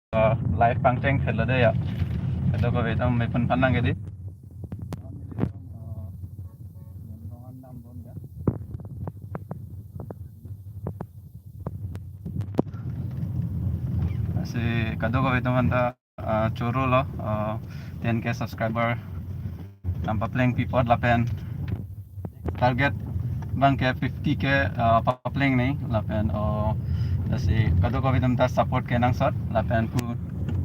live pangceng khela de ya kado ko betam me pun panang gedi si kado ko betam anta churu lo 10k subscriber nampa playing people lapen target bang ke 50k papling nih lapen si kado ko betam ta support ke nang sot lapen pu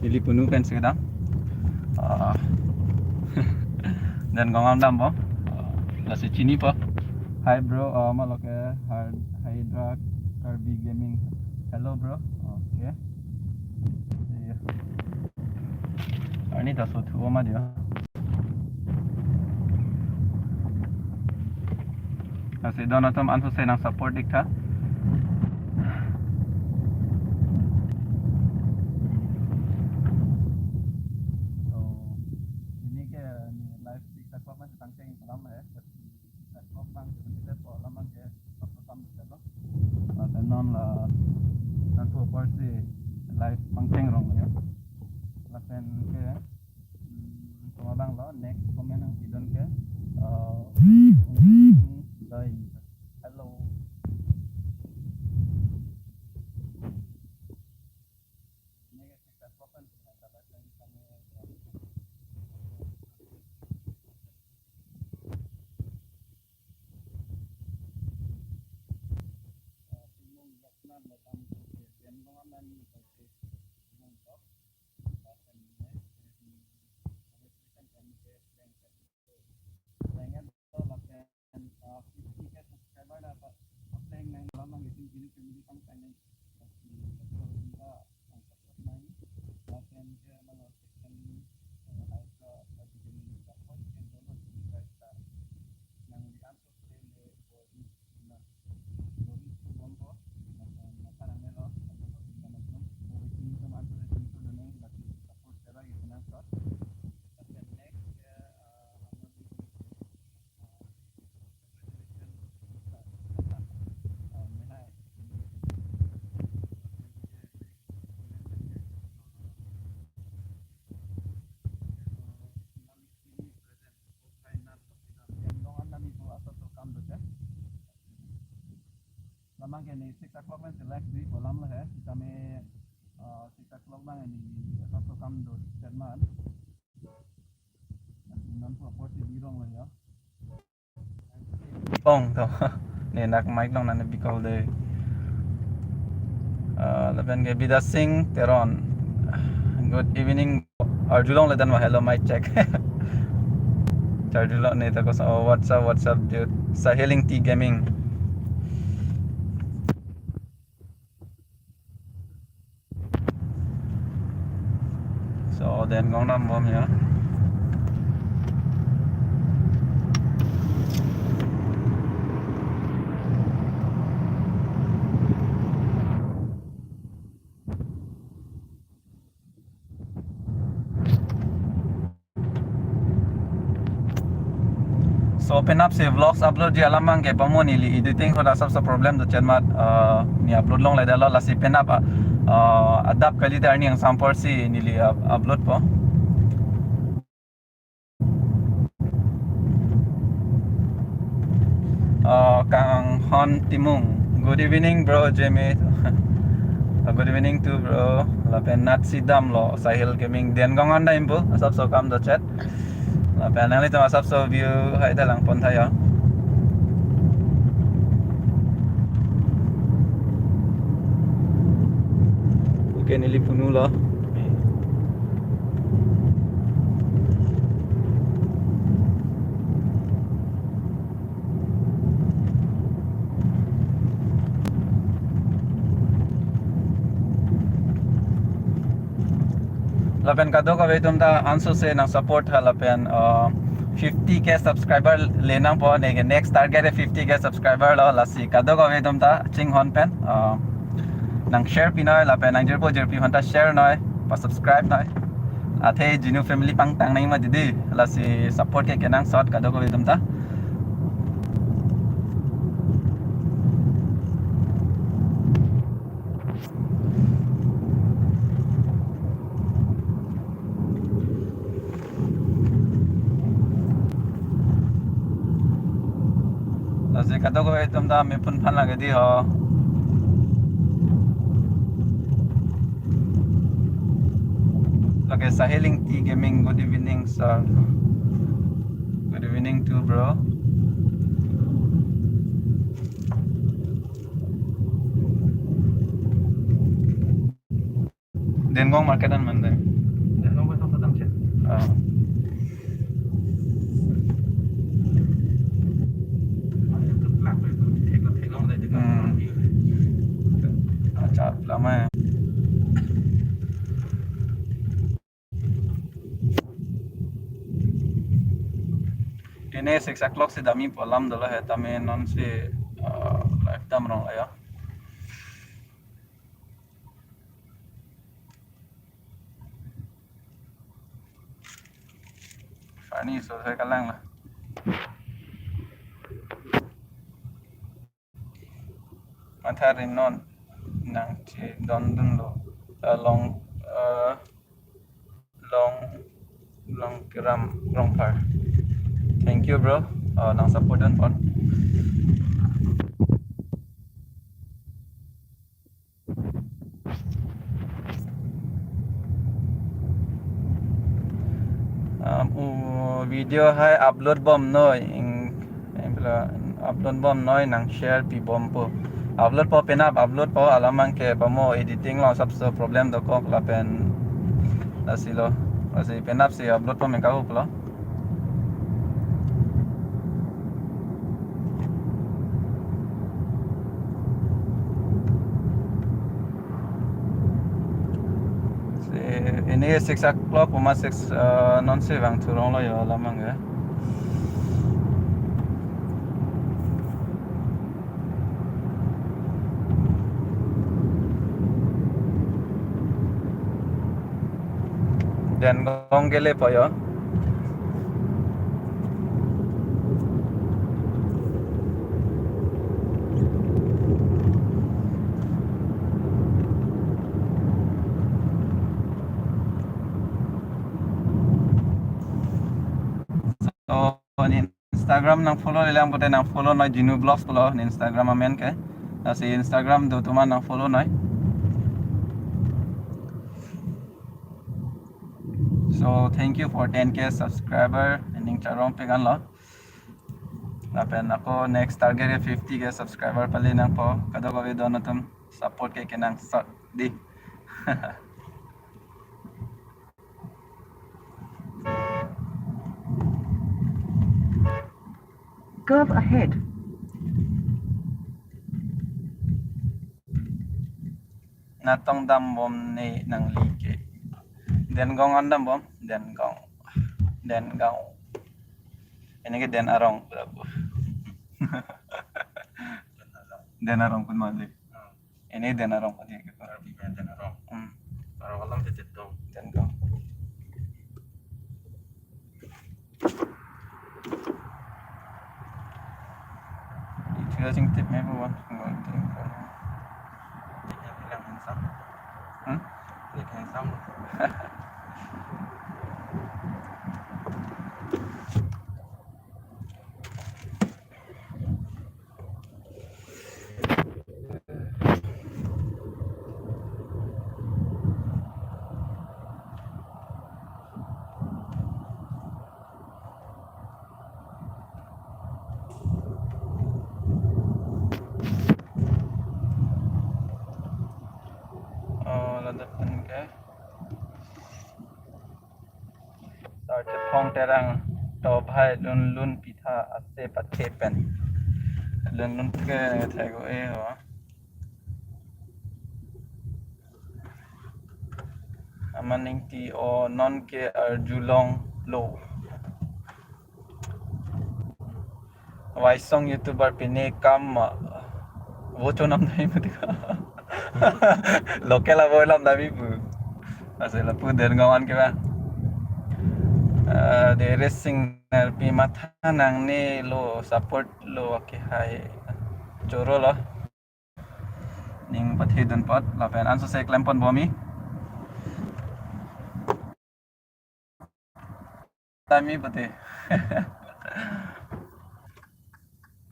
pilih penuh pen sedang dan gongam dam bo si chini po. Hi bro, malo ke Hydra Kirby Gaming. Hello bro. Okay. Ini dah suatu oma dia. Kasi doon natom anso sa nang support dikta. So ini ke live TikTok ko man tangkeng lama ya. TikTok bang kita po lama ke pagkakam dito. Non la nanto party live pangkeng rong ya. Lapen ke tumabang lo next comment ang idon ke dai hello ini ke TikTok ko kan kami timung yaknan dalam pengembangan seperti mengkop dan pengen lakukan 50k subscriber dapat apa yang main lama gitu jadi family kan pengen kita angkat main lakukan ke melakukan harga bagi jenis support yang dulu kita yang diatur oleh bodi nah bodi itu bombo makanan melo atau bagaimana pun bodi ini sama antara itu dengan bagi support cara itu nangkap dan next ya lamang kini 6 o'clock में select di kolam lah ya kita में 6 o'clock bang ini satu kam do Jerman non tu apa sih birong lah ya bong to ne nak mic long na bikol de laban ke Bida Singh Teron good evening Arjulong ledan ma hello mic check Arjulong ne ta ko what's up dude Saheling T Gaming so then gong nam bom ya so open up se vlogs upload di alamang ke pamon ili editing ko da sabsa problem do chat mat ni upload long la dalo la si pen up adapt kali da ni ang sampor si nili upload po Kang Hon Timung good evening bro Jamie good evening to bro lapen nat sidam lo Sahil Gaming den gong anda impo asap so kam do chat lapen ang lito asap so view hay dalang pon tayo okay nili puno lo lapen kado ka betum ta anso se nang support ha lapen 50k subscriber lenang po next target 50k subscriber lo lasi kado ka betum ta ching hon pen nang share pinoy lapen nang jerpo jerpi honta share noy pa subscribe noy athe jinu family pang tang nai ma didi lasi support ke kenang shot kado ka betum ta Kasi kado ko itom da may punpan lagi di ho. Okay, sa Healing Tea Gaming, good evening sir. Good evening too bro. Dengong marketan man deh. Dengong betul betul cek. Acap lama ya. Ini 6 o'clock si dami polam dulu ya, tami non si lifetime rong ya. Fani so saya kalang lah. Matharin non nang si don dun lo long long kiram rong par. Thank you bro. Nang support dun pon. Video hai upload bom noi upload bom noi nang share pi bom po upload po penap upload po alamang ke pamo editing lo sabse problem do ko la pen asilo asi penap si upload po meka ko lo ini 6 o'clock puma 6 non si bang turong lo yo alamang ya. Dan gong gele po yo. So ni Instagram nang follow lelang pote nang follow noi Jinu Vlogs polo ni Instagram amen ke. Si Instagram do tuman nang follow noi. So thank you for 10k subscriber ning charong pegan lo. Napen ako next target 50k subscriber pali nang po kado ko video na tum support kay kenang di. Go ahead. Natong dam bom ni nang like. Den gong andam bom den gong. Ini ke den arong berapa? Den arong pun mali. Ini den arong pun dia ke. Den arong. Arong alam titit dong. Den gong. Itu sing tip me buat ngong ting. Dia bilang handsome. Dia handsome. Ladapan ke. Start phong terang to bhai lun pitha ase pathe pen. Lun ke thai go e ho. Amaning ti o non ke Julong lo. Waisong YouTuber pini kam wo chonam nai mutika. Lokal abo lam dami pu. Asal pu den gawan ke ba. The racing pi matha nang ni lo support lo ke hai choro lo. Ning pathe dun pat la pen anso se klempon bomi. Tami pate.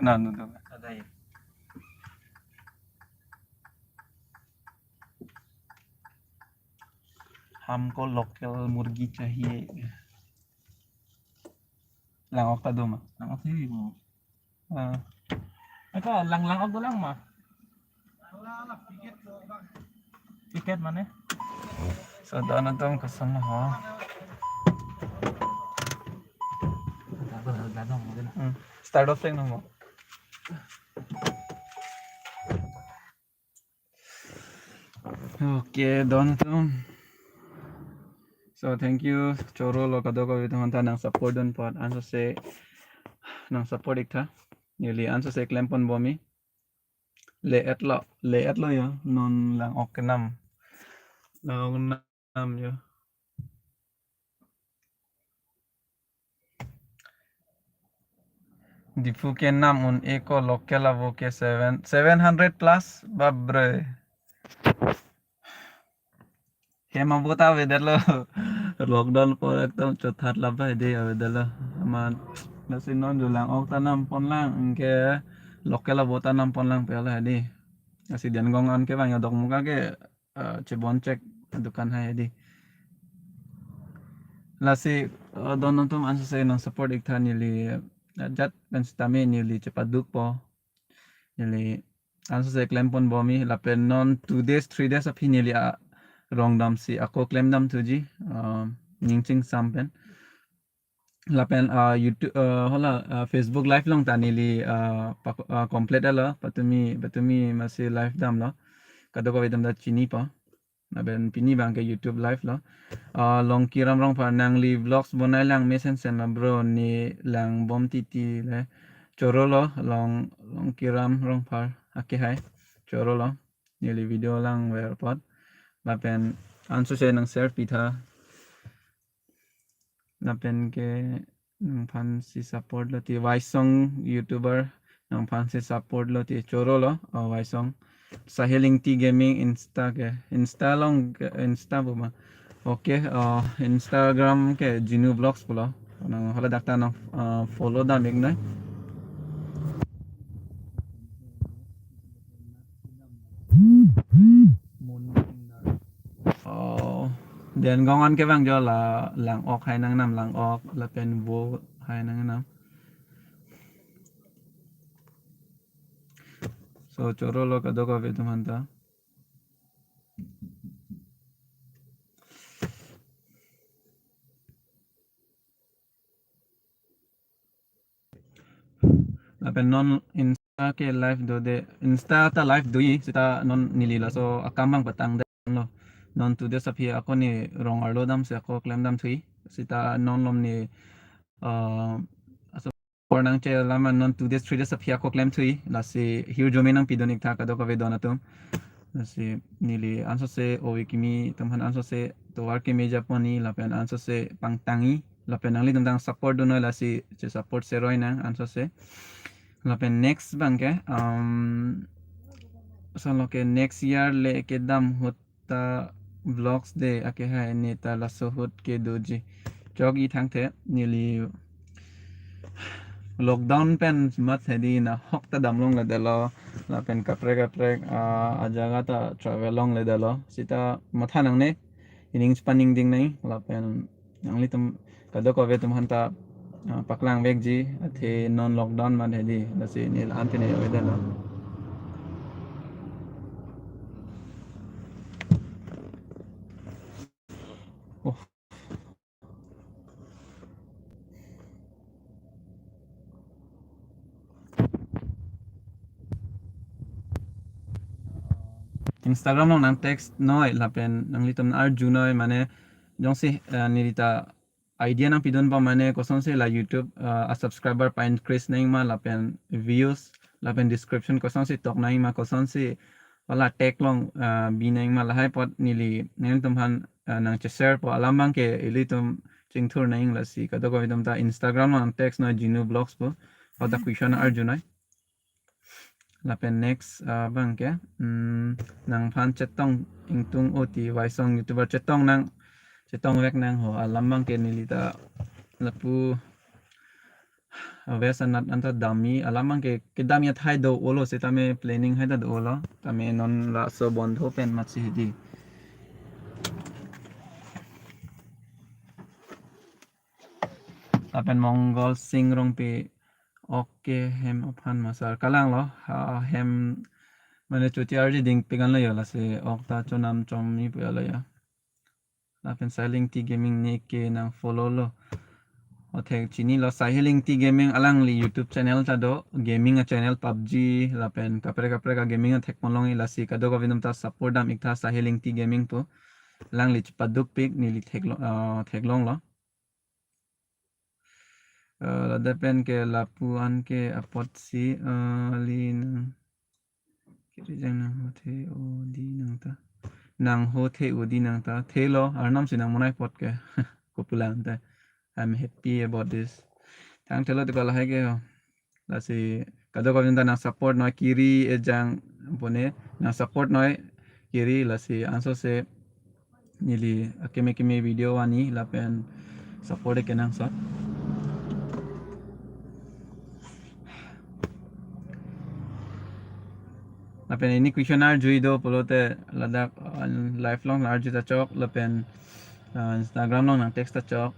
No. हमको लोकल मुर्गी चाहिए lang ok ka duma Lang ok sih mo. uh, Ito, lang ok lang mah. Tiket mana? so doon na tong kasama ho start off lang mo okay doon na tong so thank you choro lo kadoko teman nang support don pot anso se nang support ikta nili anso se klempon bomi le etlo yo non lang ok nam yo Dipu ke nam un eko lokela wo ke 700 plus babre Hema buta vedalo lockdown por ekdom chothat laba ide vedalo man nasi non julang ok tanam pon lang ke lokela buta nam pon lang pela ide nasi dian gong an ke bang dok muka ke cebon cek dukan hai ide lasi don tum ansa se non support ikta nili jat ben stame nili cepat duk po nili ansa se klempon bomi lapen non 2 days 3 days api nili rong dam si ako claim dam tuji nyingching sampen lapen YouTube hola Facebook live long tanili complete ala patumi masih live dam lo kadoko vedam da chini pa lapen pini bang ke YouTube live lo long kiram rong pa nang li vlogs bonai lang mesen sen la bro ni lang bom titi le choro lo long kiram rong par ake hai choro lo nili video lang ver pot lapen anso se nang share pitha lapen ke nang pan si support lo ti waisong youtuber nang pan si support lo ti choro lo waisong saheling ti gaming insta long insta buma okay Instagram ke Jinu Vlogs pulo nang hala dakta nang follow da meg nai den gongan ke bang jo la lang ok hai nang nam lang ok la pen wo hai nang nam so choro lo kadoko ve tumanta lapen non insta ke live do de insta ta live do yi sita non nilila so akambang patang de no non tu de sapi ako ni rong arlo dam se ako claim dam thui sita non lom ni aso pornang che laman non 2 days 3 days sapi ako claim thui la si hiu jomi nang pidonik tha kadoko ve donatum la si nili anso se owikimi tumhan anso se to war ke meja poni lapen anso se pangtangi lapen angli tentang support do no la si che support se roi nang anso se lapen next bang ke so lo ke next year le ke dam hota vlogs de ake ha neta la so hot ke doji jogi thang the nili lockdown pen mat hedi na hok ta dam long le delo la pen kapre a jaga ta travel long le delo sita matha nang ne ining spanning ding nai la pen angli tum kadoko ve tum hanta paklang vek ji the non lockdown man hedi la si nil antene ve delo Instagram long nang text noi lapen nang litom na arju noi mane jong si nilita idea nang pidon pa mane koson se la YouTube a subscriber pa increase nang ma lapen views lapen description koson si tok nang ma koson si wala tag long binang ma lahai pot nili nang tum han nang share po alamang ke ilitum chingthur nang la si kadoko idom ta Instagram nang text noi Jinu Vlogs po pada question arju noi lapen next bang ke nang phan chetong ingtung oti waisong youtuber chetong vek nang ho alamang ke nilita lapu wes anat anta dami alamang ke kedam ya thai do olo se tame planning hai da do olo tame non la so bondho pen machi di lapen Mongol sing rong pe oke hem ophan masar kalang lo hem mane chuti arji ding pegan lo ya la se okta chonam chom ni pe lo ya lapen sailing ti gaming ne ke nang follow lo othe chini lo sailing ti gaming alang li YouTube channel ta do gaming a channel PUBG lapen kapre kapre ka gaming a thek molong i la si ka do ka vinam ta support dam ikta sailing ti gaming po lang li paduk pik ni li thek long lo Ladepen ke lapuan ke apot si lin kiri jang nang ho the o di nang ta nang ho the o di nang ta the lo arnam si nang monai pot ke popular ta I'm happy about this tang thelo to kala hai ke la si kado ko vinda na support noi kiri e jang bone na support noi kiri la si anso se nili akeme video ani la pen support ke nang so lapen ini questionnaire jui do polote ladak lifelong large ta chok lapen Instagram long nang text ta chok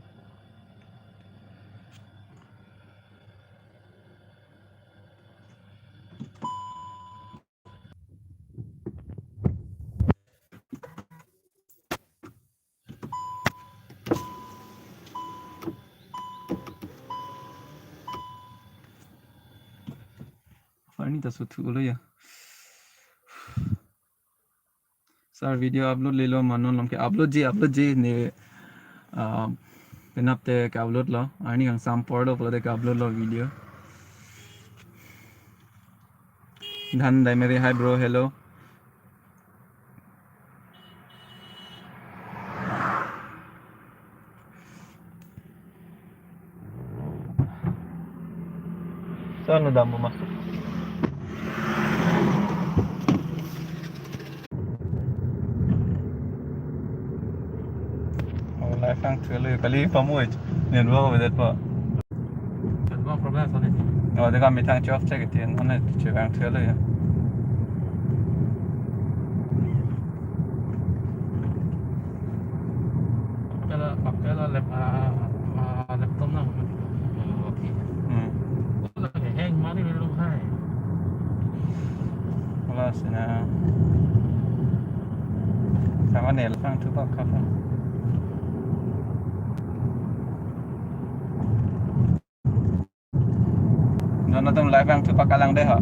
Farni ta su thulo ya sir video upload le lo manon lom ke upload ji ne penapte ke upload lo ani ang sam por do polote ke upload lo video dhan dai mere hi bro hello saan dam mo masuk life ang thelo kali pamuj nen wo with it pa Kan gua problem soalnya. oh de ka mitang chok check it in on it chewang thelo ya Pakai lah laptop lah. Oke. Lagi hang mana ni lu hai. wala sina sama nel sang tu pak kapa nó tung live ang tu pak kalang de ha